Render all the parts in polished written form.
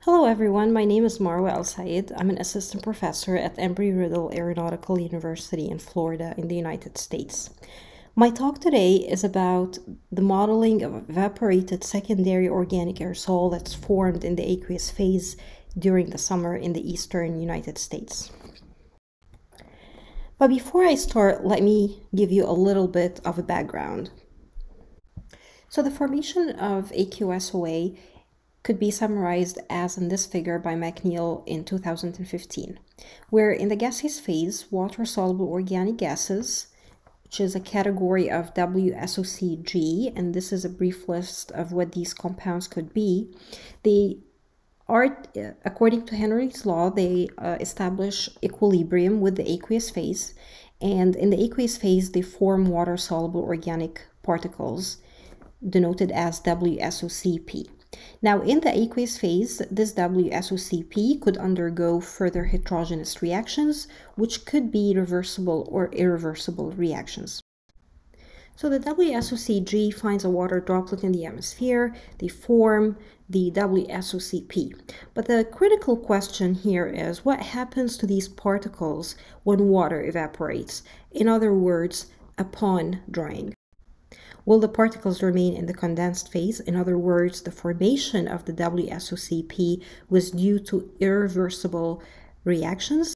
Hello everyone, my name is Marwa Al-Sayed. I'm an assistant professor at Embry-Riddle Aeronautical University in Florida in the United States. My talk today is about the modeling of evaporated secondary organic aerosol that's formed in the aqueous phase during the summer in the eastern United States. But before I start, let me give you a little bit of a background. So the formation of aqSOA could be summarized as in this figure by McNeil in 2015, where in the gaseous phase, water-soluble organic gases, which is a category of aqSOCG, and this is a brief list of what these compounds could be, they are, according to Henry's law, they establish equilibrium with the aqueous phase, and in the aqueous phase, they form water-soluble organic particles, denoted as WSOCP. Now, in the aqueous phase, this WSOCP could undergo further heterogeneous reactions, which could be reversible or irreversible reactions. So the WSOCG finds a water droplet in the atmosphere, they form the WSOCP. But the critical question here is, what happens to these particles when water evaporates? In other words, upon drying. Will the particles remain in the condensed phase? In other words, the formation of the WSOCP was due to irreversible reactions?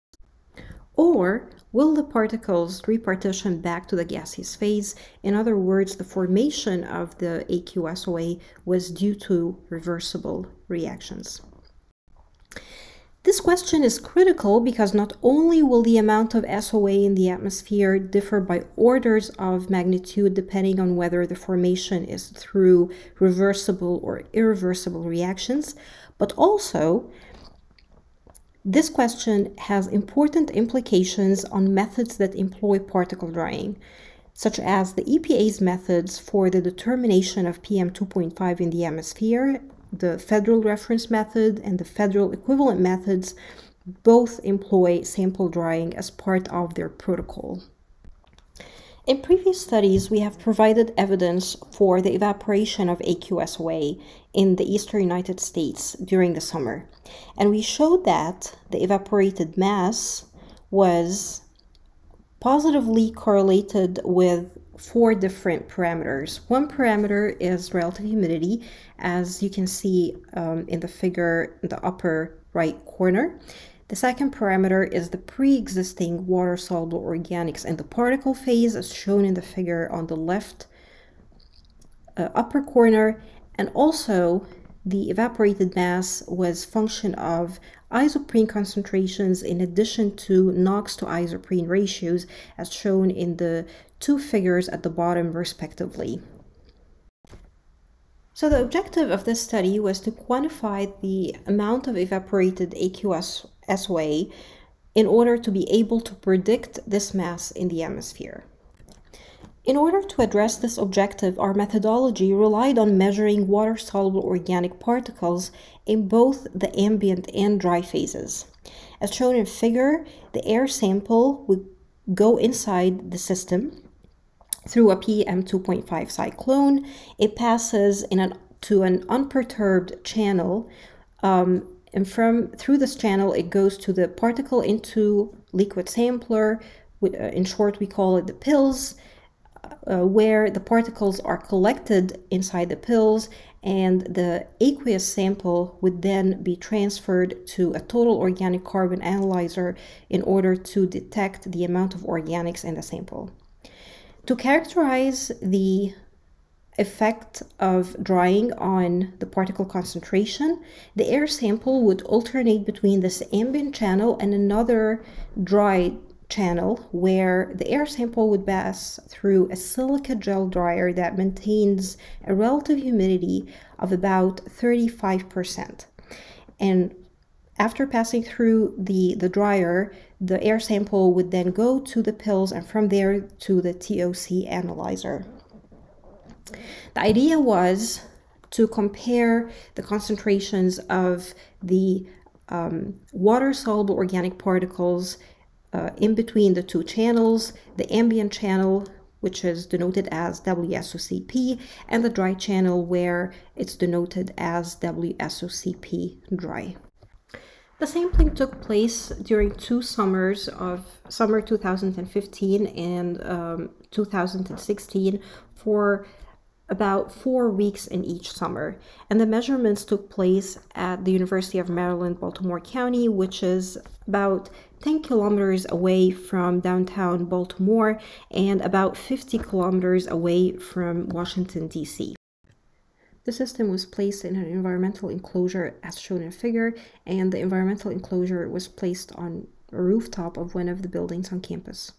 Or will the particles repartition back to the gaseous phase? In other words, the formation of the aqSOA was due to reversible reactions. This question is critical because not only will the amount of SOA in the atmosphere differ by orders of magnitude depending on whether the formation is through reversible or irreversible reactions, but also this question has important implications on methods that employ particle drying, such as the EPA's methods for the determination of PM 2.5 in the atmosphere. The federal reference method and the federal equivalent methods both employ sample drying as part of their protocol. In previous studies, we have provided evidence for the evaporation of aqSOA in the eastern United States during the summer. And we showed that the evaporated mass was positively correlated with four different parameters. One parameter is relative humidity, as you can see in the figure in the upper right corner. The second parameter is the pre-existing water-soluble organics in the particle phase, as shown in the figure on the left upper corner, and also the evaporated mass was function of isoprene concentrations in addition to NOx to isoprene ratios, as shown in the two figures at the bottom respectively. So the objective of this study was to quantify the amount of evaporated aqSOA in order to be able to predict this mass in the atmosphere. In order to address this objective, our methodology relied on measuring water-soluble organic particles in both the ambient and dry phases. As shown in figure, the air sample would go inside the system through a PM 2.5 cyclone. It passes to an unperturbed channel, and through this channel it goes to the particle into liquid sampler. In short, we call it the pills, where the particles are collected inside the pills, and the aqueous sample would then be transferred to a total organic carbon analyzer in order to detect the amount of organics in the sample. To characterize the effect of drying on the particle concentration, the air sample would alternate between this ambient channel and another dry channel where the air sample would pass through a silica gel dryer that maintains a relative humidity of about 35%. And after passing through the dryer, the air sample would then go to the pills and from there to the TOC analyzer. The idea was to compare the concentrations of the water-soluble organic particles in between the two channels, the ambient channel which is denoted as WSOCP, and the dry channel where it's denoted as WSOCP dry. The sampling took place during 2 summers of summer 2015 and 2016 for about 4 weeks in each summer. And the measurements took place at the University of Maryland, Baltimore County, which is about 10 kilometers away from downtown Baltimore and about 50 kilometers away from Washington, D.C. The system was placed in an environmental enclosure as shown in a figure, and the environmental enclosure was placed on a rooftop of one of the buildings on campus.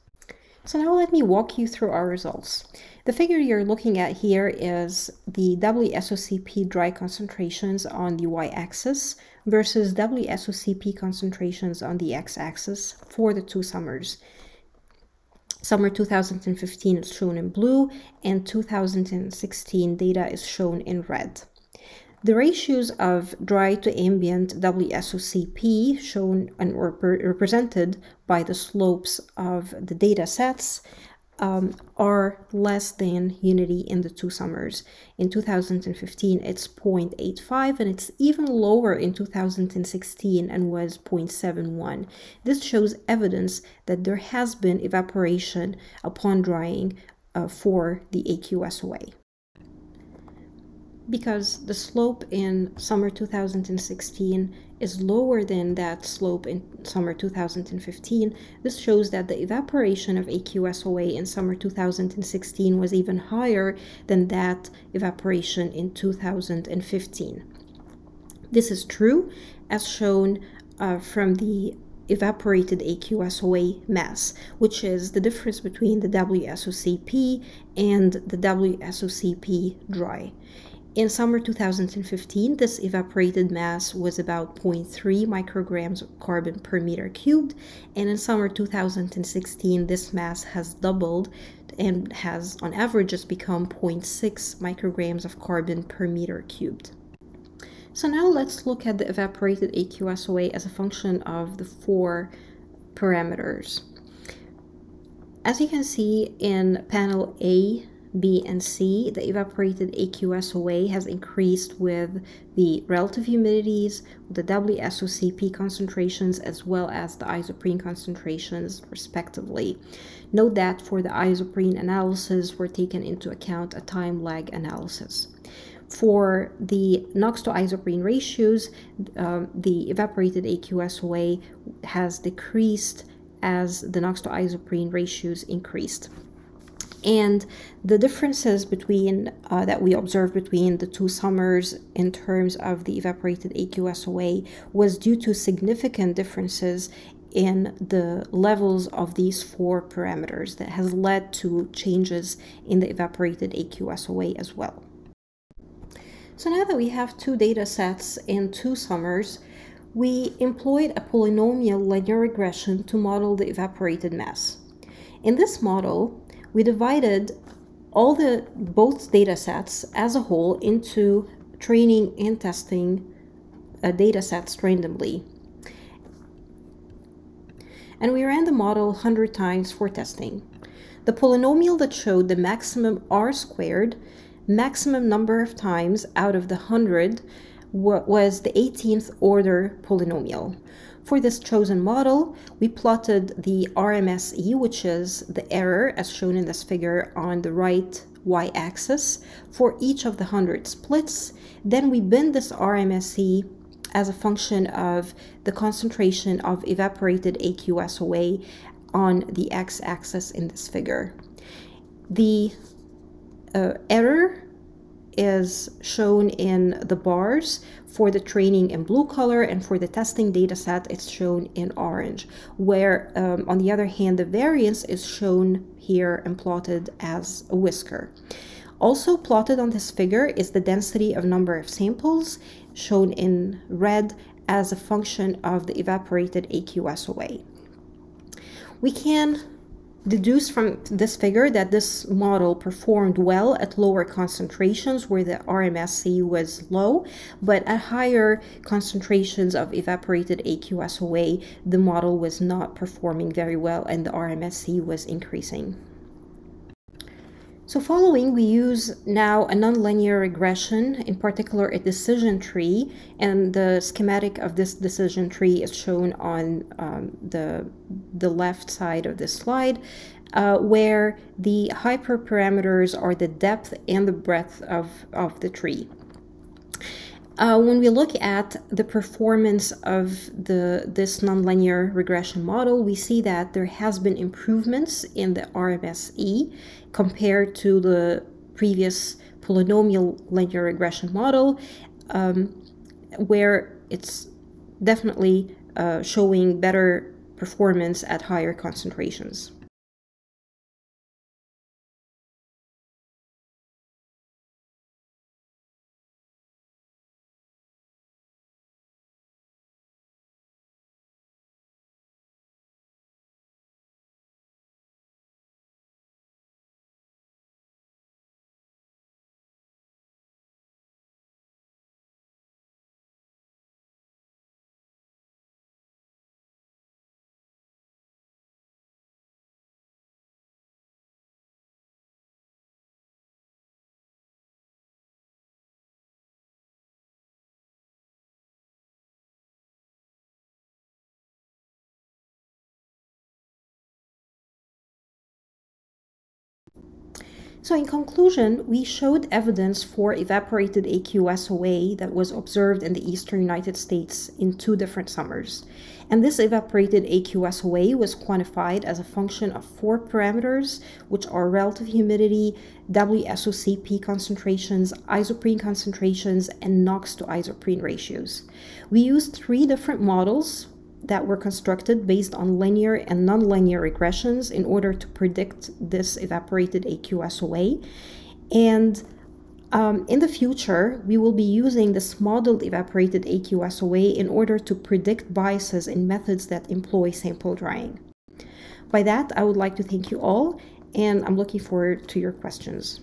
So now let me walk you through our results. The figure you're looking at here is the WSOCP dry concentrations on the y-axis versus WSOCP concentrations on the x-axis for the 2 summers. Summer 2015 is shown in blue, and 2016 data is shown in red. The ratios of dry to ambient WSOCP shown and represented by the slopes of the data sets are less than unity in the 2 summers. In 2015, it's 0.85, and it's even lower in 2016 and was 0.71. This shows evidence that there has been evaporation upon drying for the aqSOA. Because the slope in summer 2016 is lower than that slope in summer 2015, this shows that the evaporation of aqSOA in summer 2016 was even higher than that evaporation in 2015. This is true as shown from the evaporated aqSOA mass, which is the difference between the WSOCP and the WSOCP dry. In summer 2015, this evaporated mass was about 0.3 micrograms of carbon per meter cubed, and in summer 2016, this mass has doubled and has on average just become 0.6 micrograms of carbon per meter cubed. So now let's look at the evaporated aqSOA as a function of the 4 parameters. As you can see in panel A, B, and C, the evaporated aqSOA has increased with the relative humidities, the WSOCP concentrations, as well as the isoprene concentrations, respectively. Note that for the isoprene analysis, were taken into account a time lag analysis. For the NOx to isoprene ratios, the evaporated aqSOA has decreased as the NOx to isoprene ratios increased. And the differences between that we observed between the 2 summers in terms of the evaporated aqSOA was due to significant differences in the levels of these 4 parameters that has led to changes in the evaporated aqSOA as well. So now that we have 2 data sets in 2 summers, we employed a polynomial linear regression to model the evaporated mass. In this model, we divided both data sets as a whole into training and testing data sets randomly. And we ran the model 100 times for testing. The polynomial that showed the maximum R squared, maximum number of times out of the 100, was the 18th order polynomial. For this chosen model, we plotted the RMSE, which is the error as shown in this figure on the right y-axis, for each of the 100 splits. Then we binned this RMSE as a function of the concentration of evaporated aqSOA on the x-axis in this figure. The error is shown in the bars for the training in blue color, and for the testing data set it's shown in orange, where on the other hand the variance is shown here and plotted as a whisker. Also plotted on this figure is the density of number of samples, shown in red as a function of the evaporated aqSOA. We can deduce from this figure that this model performed well at lower concentrations where the RMSE was low, but at higher concentrations of evaporated aqSOA, the model was not performing very well and the RMSE was increasing. So following, we use now a nonlinear regression, in particular a decision tree, and the schematic of this decision tree is shown on the left side of this slide, where the hyperparameters are the depth and the breadth of the tree. When we look at the performance of this nonlinear regression model, we see that there has been improvements in the RMSE compared to the previous polynomial linear regression model, where it's definitely showing better performance at higher concentrations. So in conclusion, we showed evidence for evaporated aqSOA that was observed in the eastern United States in 2 different summers. And this evaporated aqSOA was quantified as a function of 4 parameters, which are relative humidity, WSOCP concentrations, isoprene concentrations, and NOx to isoprene ratios. We used 3 different models that were constructed based on linear and nonlinear regressions in order to predict this evaporated aqSOA. And in the future, we will be using this modeled evaporated aqSOA in order to predict biases in methods that employ sample drying. By that, I would like to thank you all, and I'm looking forward to your questions.